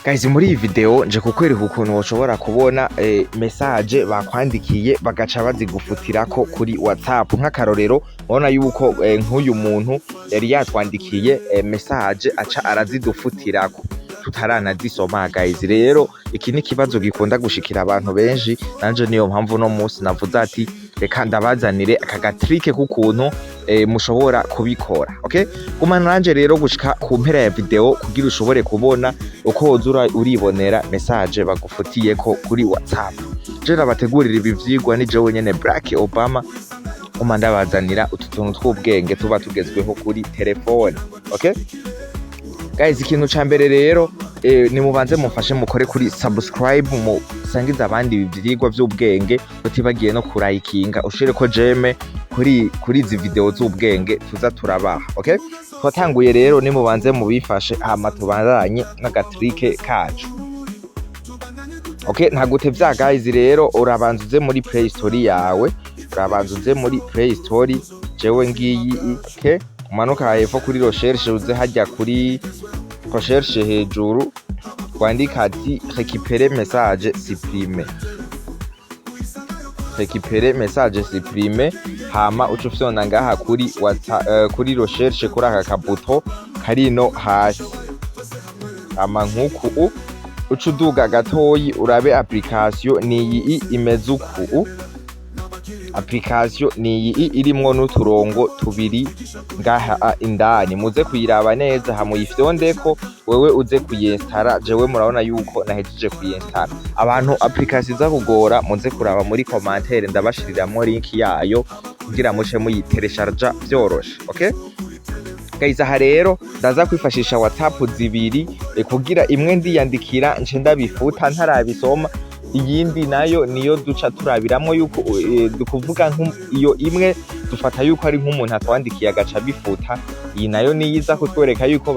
Guys, muri iyi video nje kukwereka ukuntu woshobora kubona message bakwandikiye bagaca bazigufutirako kuri WhatsApp. Nk'akarorero ubona yuko nk'uyu muntu yari yatwandikiye message aca arazidufutirako tutaranazisoma. Guys, rero iki ni kibazo gikunda gushikira abantu benshi, nanje niyo mpamvu no munsi navuze ati reka ndabazanire aka gatrike k'ukuntu mushobora kubikora. Okay, kumana nanje rero gushika ku mpera ya video kugira ushobore kubona uko wozura uribonera message bagufutiyeko kuri WhatsApp. Je nabategurira ibi vyigwa ni jewe nyene Black Obama ndabazanira utu tuntu tw'ubwenge tuba tugezweho kuri telefone. Okay guys, ikintu ca mbere rero ni mubanze mufashe mukore kuri subscribe, musangiza abandi ibi vyigwa vy'ubwenge, utibagiye no kurayikinga ushireko jeme kuri izi video z'ubwenge tuza turabaha. Okay, twatanguye rero ni mubanze mubifashe hama tubandanye n'agatrike kacu. Okay, ntagutevya guys, rero urabanza uze muri Play Store yawe, jewe ngiyi. Okay, umanuka hepfo kuri recherche, uze hajya kuri recherche hejuru kwandika ati récupérer message supprimer, hama uca ufyonda ngaha kuri kuri recherche kuri aka kabuto karino hasi, hama nkuku uca uduga gatoyi urabe application niyi imeze uku. Application niyi irimwo n'uturongo tubiri ngaha indani, muze kuyiraba neza hamuyifyondeko wewe uze kuyinstara. Jewe murabona yuko nahejeje kuyinstara. Abantu application za kugora muze kuraba muri commentaire, ndabashiriramwo link yayo kugira muce muyiteresharja vyoroshe. Okay guys, aha rero ndaza kwifashisha WhatsApp zibiri kugira imwe ndiyandikira nce ndabifuta ntarabisoma, iyindi nayo niyo duca turabiramo yuko dukuvuga iyo imwe dufata yuko ari nk'umuntu atwandikiye agaca bifuta, iyi nayo niyiza kutwereka yuko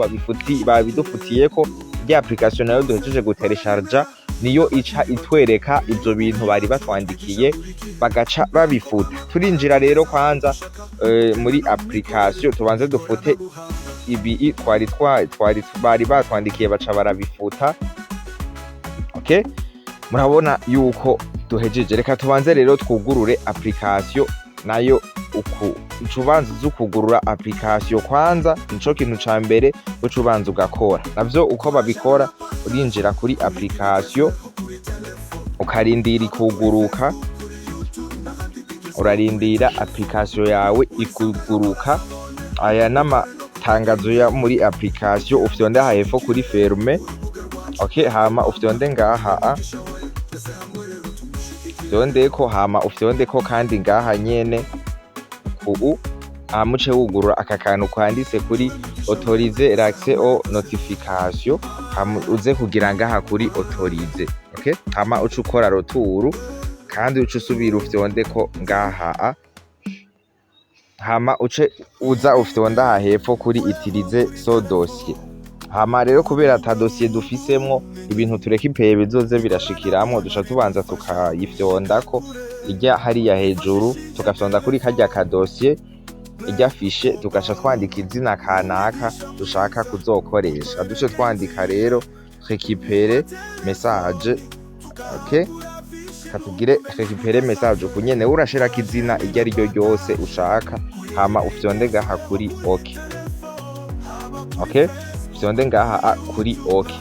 babidufutiyeko. Ya application nayo duhejeje guteresharja niyo ica itwereka ivyo bintu bari batwandikiye bagaca babifuta. Turinjira rero kwanza muri application tubanze dufute ibi bari batwandikiye baca barabifuta. Okay, murabona yuko duhejeje. Reka tubanze rero twugurure application nayo uku. Ucubanza zukugurura application kwanza, nico kintu ca mbere ucubanza ugakora. Navyo uko babikora, urinjira kuri application ukarindira ikuguruka, urarindira application yawe ikuguruka. Aya n'amatangazo ya muri application, ufyonde hepfo kuri ferme. Okay, hama ufyonde ngaha hama ufyondeko kandi ngaha nyene muce wugurura aka kantu kwanditse kuri autoriser l'accès aux notifications, uze kugira ngaha kuri autoriser. Okay, hama uce ukora roturu kandi uce usubira ufyondeko ngaha, hama uce uza ufyonda hepfo kuri utiliser ce dossier. Hama rero kubera ata dossier dufisemwo, ibintu turekipeye bizoze birashikiramwo, duca tubanza tukayifyondako ijya hariya hejuru, tugafyonda kuri karya ka dossier ijya fishe, tugaca twandika izina kanaka dushaka kuzokoresha. Duce twandika rero récupérer message. Okay, katugire récupérer message kunyene urashirako izina iryo ari ryo ryose ushaka, hama ufyonde ngaha kuri OK. Okay, ufyonde ngaha kuri OK,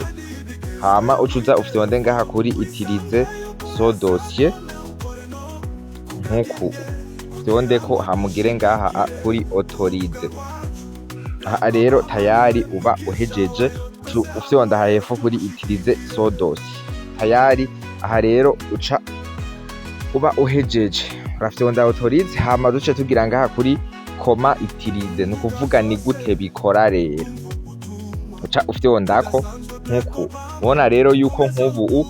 hama ucuza ufyonde ngaha kuri utiliser ce dossier nkuku ufyondeko, hamugire ngaha kuri autoriser. Aha rero tayari uba uhejeje, ufyonda hepfo kuri utiliser ce dossier tayari. Aha rero uca uba uhejeje, urafyonda autoriser, hama duce tugira ngaha kuri koma utiliser, nukuvuga ni gute bikora rero. Uca ufyondako nkuku. Ubona rero yuko nk'ubu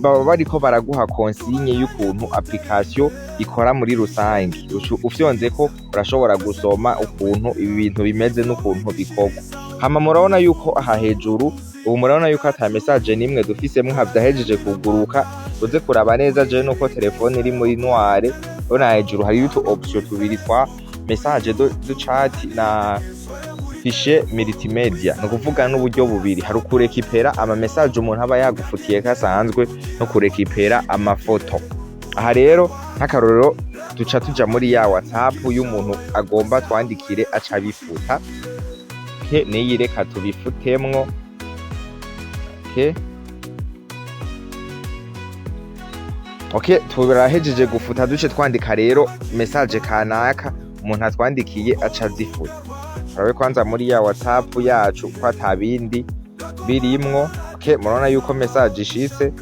baba bariko baraguha consigne y'ukuntu application ikora muri rusange. Ufyonzeko urashobora gusoma ukuntu ibi bintu bimeze n'ukuntu bikorwa. Hama murabona yuko aha hejuru ubu murabona yuko ata message nimwe dufisemwo, havyahejeje kuguruka. Uze kuraba neza je nuko telefone iri muri noire, ubona hejuru hari utu option tubiri twa message du chat fishe multimedia no kuvuga n'uburyo bubiri hari kurekipera ama message umuntu aba yagufutiye kasanzwe no kurekipera amafoto. Aha rero nk'akarorero duca tuja muri ya WhatsApp y'umuntu agomba twandikire aca bifuta. Okay, niyi reka tubifutemwo. Okay. Okay, turahejeje gufuta duce twandika rero message kanaka umuntu atwandikiye aca zifuta. Arabe kwanza muri ya WhatsApp yacu ko atabindi birimwo. Okay, murabona yuko message ishitse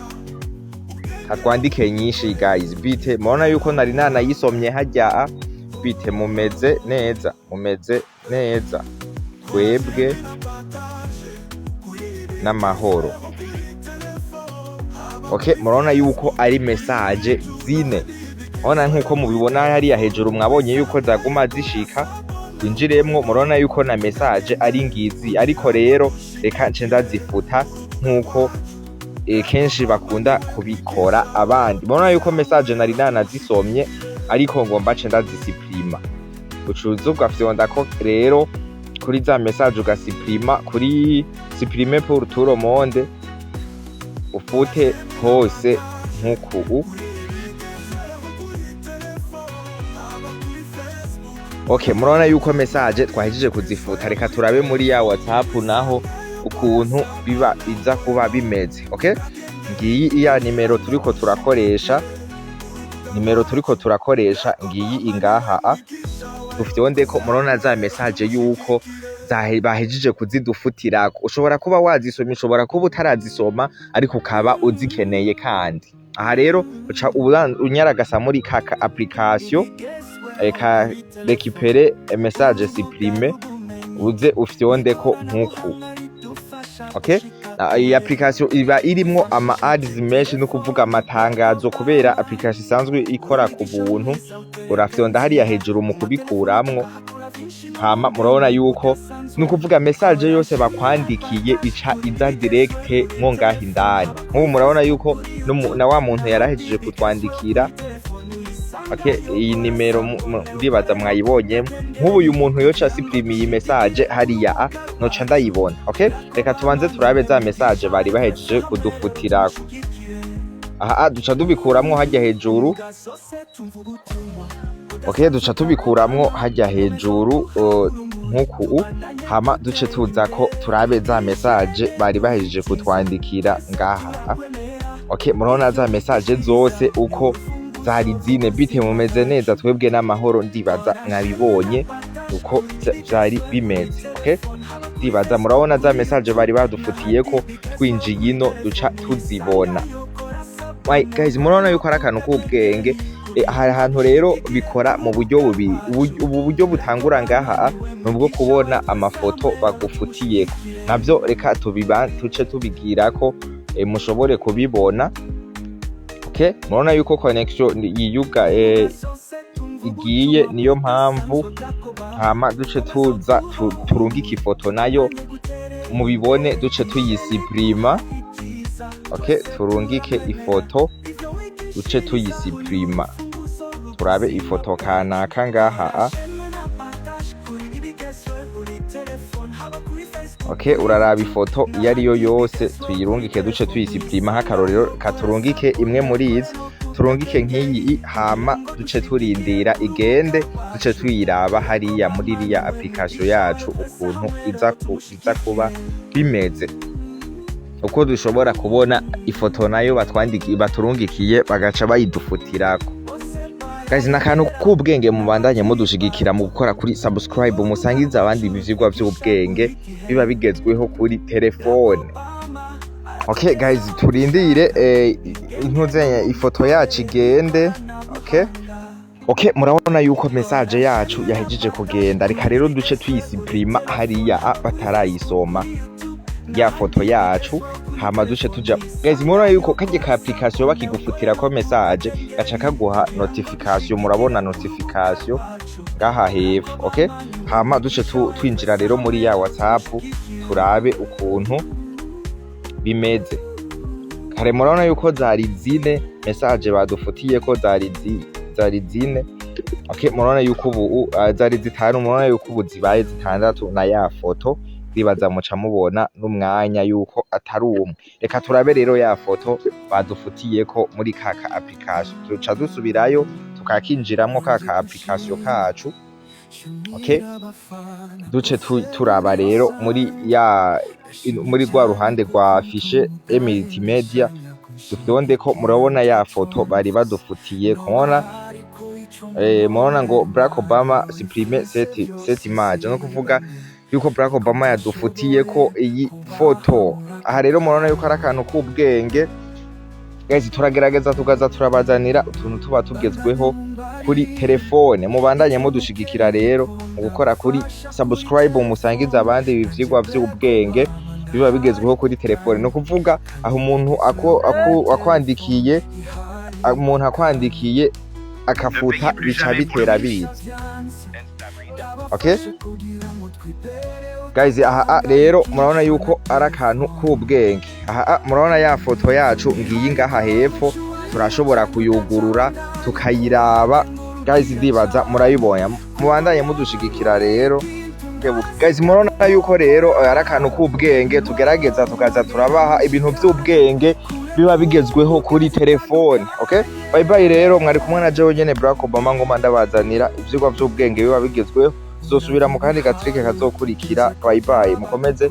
atwandike nyinshi guys. Bite murabona yuko nari nanayisomye hajya bite mumeze neza twebwe n'amahoro. Okay, murabona yuko ari message zine. Ona nkuko mubibona hariya hejuru mwabonye yuko zaguma zishika winjiremwo, murabona yuko na message ari ngizi, ariko rero reka nce ndazifuta nkuko kenshi bakunda kubikora abandi. Murabona yuko message nari nanazisomye ariko ngomba nce ndazisiprima. Ucuza ugafyonda ko rero kuri za message ugasiprima kuri supprimer pour tout le monde, ufute hose nkuku. Okay, murabona yuko message twahejeje kuzifuta. Reka turabe muri ya WhatsApp naho ukuntu biza kuba bimeze. Okay, ngiyi iya nimero turiko turakoresha ngiyi ingaha dufite ko murabona za message yuko bahejeje kuzidufutirako. Ushobora kuba wazisomye, ushobora kuba utarazisoma ariko ukaba uzikeneye kandi. Aha rero uca unyaragasa muri kaka application eka récupérer message supprimer uze ufyondeko nkuku. Okay, iyi application iba irimwo ama ads menshi no kuvuga amatangazo, kubera application isanzwe ikora ku buntu. Urafyonda hariya hejuru mu kubikuramwo, hama murabona yuko no kuvuga message yose bakwandikiye ica iza direct nko ngaho indani. Nk'ubu murabona yuko na wa muntu yarahejeje kutwandikira. Okay, iyi nimero ndibaza mwayibonye. Nk'ubu uyu muntu yoca supprime iyi message hariya noca ndayibona. Okay, reka tubanze turabe za message bari bahejeje kudufutirako. Aha duca tubikuramwo hajya hejuru. Okay, duca tubikuramwo hajya hejuru nkuku, hama duce tuza ko turabe za message bari bahejeje kutwandikira ngaha. Okay, murabona za message zose uko zari zine. Bite mumeze neza twebwe n'amahoro, ndibaza mwabibonye uko byari bimeze. Okay, ndibaza murabona za message bari badufutiye ko twinjiye ino duca tuzibona. Why guys, murabona yuko ari akantu k'ubwenge. Hari ahantu rero bikora mu buryo bubiri. Ubu buryo butangura ngaha nubwo kubona amafoto bagufutiyeko, navyo reka tuce tubigira ko mushobore kubibona. Okay, murabona yuko connection yiyuga igiye, niyo mpamvu hama duce tuza turungika ifoto nayo mubibone, duce tuyisiprima. Okay, turungike ifoto duce tuyisiprima, turabe ifoto kanaka ngaha. Okay, uraraba ifoto iyo ariyo yose tuyirungike duce tuyisiprima. Nk'akarorero katurungike imwe muri izi, turungike nk'iyi, hama duce turindira igende, duce tuyiraba hariya muri iriya application yacu ukuntu iza kuba bimeze, uko dushobora kubona ifoto nayo baturungikiye bagaca bayidufutirako. Guys, nakantu k'ubwenge mubandanye mudushigikira mu gukora kuri subscribe, musangiza abandi ivyigwa by'ubwenge biba bigezweho kuri telefone. Okay guys, turindire intuzenye ifoto yacu igende. Okay, murabona yuko message yacu yahejeje kugenda. Reka rero duce tuyisiprima hariya batarayisoma ya foto yacu, hama duce tuja. Guys, murabona yuko kaje ka application bakigufutira ko message gaca kaguha notification. Murabona notification ngaha hepfo. Okay, hama duce twinjira rero muri ya WhatsApp turabe ukuntu bimeze. Kare murabona yuko zari zine message badufutiye ko zari zine. Okay, murabona yuko ubu zari zitanu, murabona yuko ubu zibaye zitandatu na ya foto ndibaza muca mubona n'umwanya yuko atari umwe. Reka turabe rero ya foto badufutiyeko muri kaka application, tuca dusubirayo tukakinjiramwo kaka application kacu. Okay, duce turaba rero muri rwa ruhande rwa fiche multimedia dufyonde ko murabona ya foto bari badufutiye kubona murabona ngo Barack Obama supprime cette image, no kuvuga yuko Barack Obama yadufutiye ko iyi foto. Aha rero murabona yuko ari akantu k'ubwenge guys, turagerageza tugaza turabazanira utuntu tuba tugezweho kuri telefone. Mubandanye mudushigikira rero mu gukora kuri subscribe, musangiza abandi ivyigwa vy'ubwenge biba bigezweho kuri telefone. No kuvuga aho umuntu akwandikiye akafuta bica bitera biza. Okay guys, aha rero murabona yuko ari akantu k'ubwenge. Aha murabona ya foto yacu ngiyi ngaha hepfo, turashobora kuyugurura tukayiraba guys, ndibaza murayibonye. Mubandanye mudushigikira rero guys, murabona yuko rero ari akantu k'ubwenge tugerageza tukaza turabaha ibintu by'ubwenge biba bigezweho kuri telefone. Okay, bye bye rero, mwari kumwe na jewe nyene Barack Obama ngo ndabazanira ivyigwa vy'ubwenge biba bigezweho. Tuzosubira mu kandi gatrike kazokurikira. Bye bye, mukomeze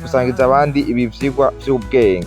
gusangiza abandi ibi vyigwa vy'ubwenge.